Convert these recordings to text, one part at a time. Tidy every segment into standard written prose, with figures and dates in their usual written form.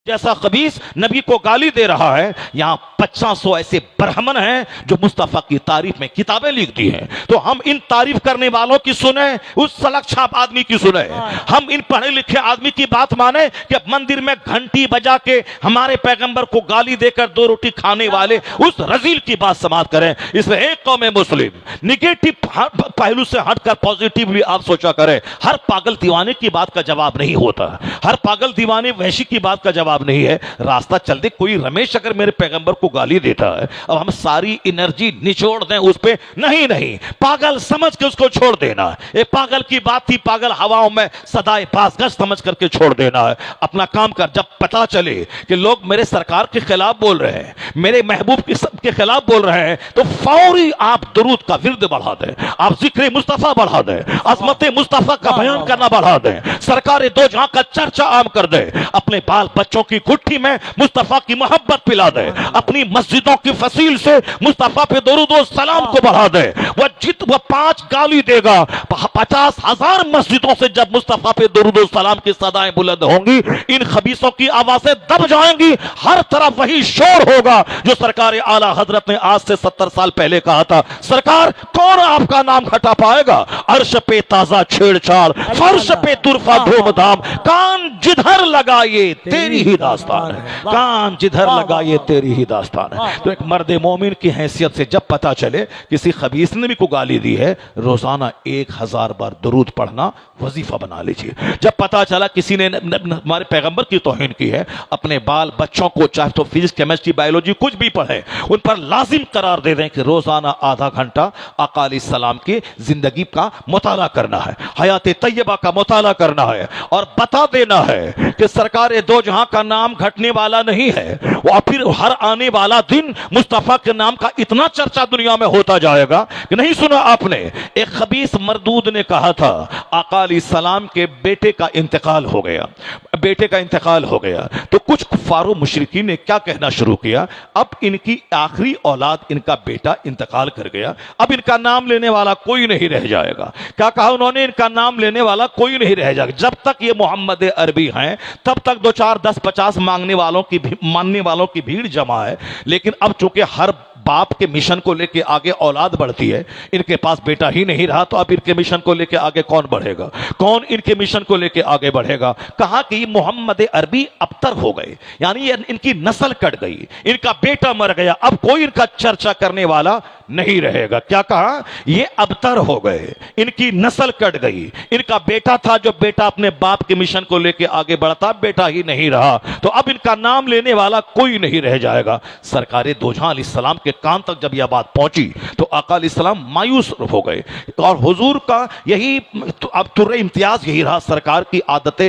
جیسا خبیث نبی کو گالی دے رہا ہے، یہاں 500 ایسے برہمن ہیں جو مصطفیٰ کی تعریف میں کتابیں لکھ دی ہیں، تو ہم ان تعریف کرنے والوں کی سنیں، اس سلک چھاپ آدمی کی سنیں، ہم ان پڑھے لکھے آدمی کی بات مانیں کہ مندر میں گھنٹی بجا کے ہمارے پیغمبر کو گالی دے کر 2 روٹی کھانے والے اس رذیل کی بات سماعت کریں۔ اس میں ایک قوم مسلم نگیٹو پہلو سے ہٹ کر پازیٹیولی آپ سوچا کریں، ہر پاگل دیوانے کی بات کا جواب نہیں ہوتا، ہر پاگل دیوانے وحشی کی بات کا جواب نہیں ہے۔ راستہ چل دے، کوئی رمیش اگر میرے پیغمبر کو گالی دیتا ہے، اب ہم ساری انرجی نچوڑ دیں اس پہ؟ نہیں، پاگل سمجھ کے اس کو چھوڑ دینا ہے۔ ایک پاگل کی بات تھی، پاگل ہواؤں میں صدائے پاس گشت سمجھ کر کے چھوڑ دینا ہے۔ اپنا کام کر۔ جب پتا چلے کہ لوگ میرے سرکار کے خلاف بول رہے ہیں، میرے محبوب کے خلاف بول رہے ہیں، تو فوری آپ درود کا ورد بڑھا دیں، آپ ذکر مصطفیٰ بڑھا دیں، عظمت مصطفیٰ کا بیان کرنا بڑھا دیں، سرکار دو جہاں کا چرچا عام کر دیں، اپنے بال بچوں کی گٹھی میں مصطفیٰ کی محبت پلا دے، اپنی مسجدوں کی فصیل سے مصطفیٰ پہ درود و سلام کو بڑھا دے۔ وہ 5 گالی دے گا، 50,000 مسجدوں سے جب مصطفیٰ پہ درود و سلام کی صدائیں بلند ہوں گی، ان خبیثوں کی آوازیں دب جائیں گی، ہر طرف وہی شور ہوگا جو سرکار اعلیٰ حضرت نے آج سے 70 سال پہلے کہا تھا۔ سرکار کون آپ کا نام گھٹا پائے گا؟ عرش پہ تازہ چھیڑ چھاڑ، فرش پہ طرفہ دھوم دھام، کان جدھر لگائے تیری ہی داستان ہے، کان جدھر لگائے تیری ہی داستان ہے۔ تو ایک مرد مومن کی حیثیت سے جب پتا چلے کسی خبیث نے بھی کو گالی دی ہے، روزانہ 1000 بار درود پڑھنا وظیفہ بنا لیجئے۔ جب پتا چلا کسی نے ہمارے پیغمبر کی توہین کی ہے، اپنے بال بچوں کو چاہے تو فزکس کیمسٹری بایولوجی کچھ بھی پڑھے، ان پر لازم قرار دے دیں کہ روزانہ آدھا گھنٹہ آقا علیہ السلام کی زندگی کا مطالعہ کرنا ہے، حیات طیبہ کا مطالعہ کرنا ہے، اور بتا دینا ہے کہ سرکار دو جہاں کا نام گھٹنے والا نہیں ہے، اور پھر ہر آنے والا دن مصطفیٰ کے نام کا اتنا چرچا دنیا میں ہوتا جائے گا کہ نہیں سنا آپ نے؟ ایک خبیث مردود نے کہا تھا آقا علیہ السلام کے بیٹے کا انتقال ہو گیا، تو کچھ کفار و مشرکین نے کیا کہنا شروع کیا؟ اب ان کی آخری اولاد، ان کا بیٹا انتقال کر گیا، اب ان کا نام لینے والا کوئی نہیں رہ جائے گا۔ کیا کہا انہوں نے؟ ان کا نام لینے والا کوئی نہیں رہ جائے گا، جب تک یہ محمد عربی ہیں تب تک 2 4 10 50 ماننے والوں کی بھیڑ جمع ہے، لیکن اب چونکہ ہر باپ کے مشن کو لے کے آگے اولاد بڑھتی ہے، ان کے پاس بیٹا ہی نہیں رہا، تو اب ان کے مشن کو لے کے آگے کون بڑھے گا؟ کون ان کے مشن کو لے کے آگے بڑھے گا؟ کہا کہ یہ محمد عربی ابتر ہو گئے، یعنی ان کی نسل کٹ گئی، ان کا بیٹا مر گیا، اب کوئی ان کا چرچا کرنے والا نہیں رہے گا۔ کیا کہا؟ یہ ابتر ہو گئے، ان کی نسل کٹ گئی، ان کا بیٹا تھا جو بیٹا اپنے باپ کے مشن کو لے کے آگے بڑھتا، بیٹا ہی نہیں رہا، تو اب ان کا نام لینے والا کوئی نہیں رہ جائے گا۔ سرکار دو جہاں علیہ السلام کے کان تک جب یہ بات پہنچی تو آقا علیہ السلام مایوس ہو گئے، اور حضور کا یہی اب تر امتیاز یہی رہا، سرکار کی عادت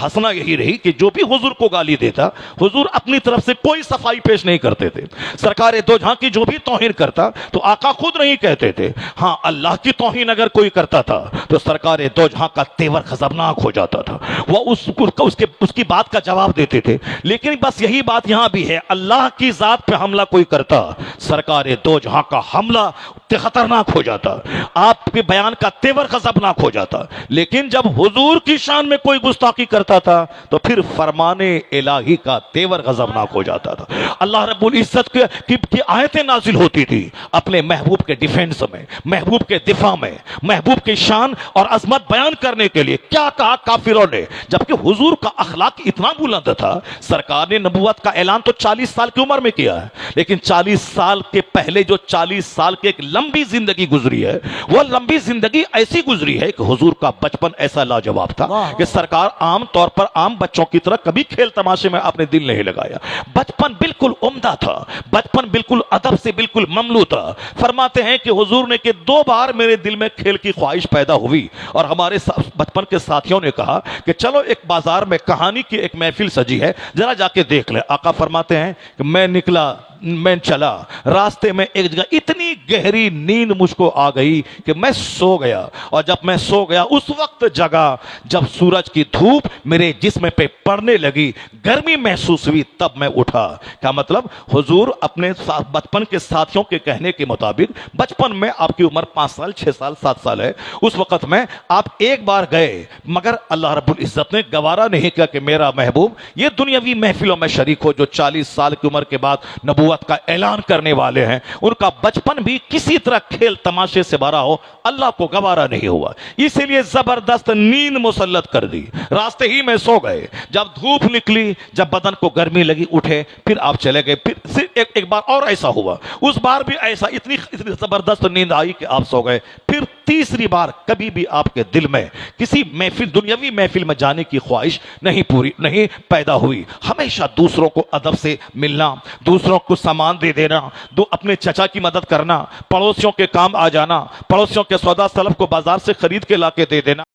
حسنہ یہی رہی کہ جو بھی حضور کو گالی دیتا، حضور اپنی طرف سے کوئی صفائی پیش نہیں کرتے تھے۔ سرکار دو جہاں کی جو بھی توہین کرتا تو آقا خود نہیں کہتے تھے، ہاں اللہ کی توہین اگر کوئی کرتا تھا تو سرکار دو جہاں کا تیور غضبناک ہو جاتا تھا، وہ اس کی بات کا جواب دیتے تھے۔ لیکن بس یہی بات یہاں بھی ہے، اللہ کی ذات پہ حملہ کوئی کرتا، سرکار دو جہاں کا حملہ خطرناک ہو جاتا، آپ کے بیان کا تیور غضبناک ہو جاتا۔ لیکن جب حضور کی شان میں کوئی گستاخی کرتا تھا تو پھر فرمان الہی کا تیور غضبناک ہو جاتا تھا۔ اللہ رب العزت کی آیتیں نازل ہوتی تھی اپنے محبوب کے ڈیفینس میں، محبوب کے دفاع میں، محبوب کی شان اور عظمت بیان کرنے کے لیے۔ کیا کہا کافروں نے؟ جبکہ حضور کا اخلاق اتنا بلند تھا، سرکار نے نبوت کا اعلان تو 40 سال کی عمر میں کیا ہے، لیکن 40 سال کے پہلے جو 40 سال کی ایک لمبی زندگی گزری ہے، وہ لمبی زندگی ایسی گزری ہے کہ حضور کا بچپن ایسا لاجواب تھا کہ سرکار عام طور پر عام بچوں کی طرح کبھی کھیل تماشے میں اپنے دل نہیں لگایا۔ بچپن بالکل عمدہ تھا، بچپن بالکل ادب سے بالکل مملو تھا۔ فرماتے ہیں کہ حضور نے کہ 2 بار میرے دل میں کھیل کی خواہش پیدا ہوئی، اور ہمارے بچپن کے ساتھیوں نے کہا کہ چلو ایک بازار میں کہانی کی ایک محفل سجی ہے، ذرا جا کے دیکھ لیں۔ آقا فرماتے ہیں کہ میں نکلا میں چلا، راستے میں ایک جگہ اتنی گہری نیند مجھ کو آ گئی کہ میں سو گیا، اور جب میں سو گیا اس وقت جگا جب سورج کی دھوپ میرے جسم پہ پڑنے لگی، گرمی محسوس ہوئی، تب میں اٹھا۔ کیا مطلب؟ حضور اپنے بچپن کے ساتھیوں کے کہنے کے مطابق، بچپن میں آپ کی عمر 5 سال 6 سال 7 سال ہے، اس وقت میں آپ ایک بار گئے، مگر اللہ رب العزت نے گوارا نہیں کیا کہ میرا محبوب یہ دنیاوی محفلوں میں شریک ہو جو 40 سال کی عمر کے بعد نبوت کا اعلان کرنے والے ہیں، ان کا بچپن بھی کسی طرح کھیل تماشے سے بھرا ہو، اللہ کو گوارا نہیں ہوا، اسی لیے زبردست نیند مسلط کر دی، راستے ہی میں سو گئے۔ جب دھوپ نکلی، جب بدن کو گرمی لگی، اٹھے، پھر آپ چلے گئے، پھر ایک بار اور ایسا ہوا، اس بار بھی ایسا، اتنی زبردست نیند آئی کہ آپ سو گئے۔ پھر تیسری بار کبھی بھی آپ کے دل میں کسی محفل، دنیاوی محفل میں جانے کی خواہش نہیں پیدا ہوئی۔ ہمیشہ دوسروں کو ادب سے ملنا، دوسروں کو سامان دے دینا، اپنے چچا کی مدد کرنا، پڑوسیوں کے کام آ جانا، پڑوسیوں کے سودا سلف کو بازار سے خرید کے لا کے دے دینا۔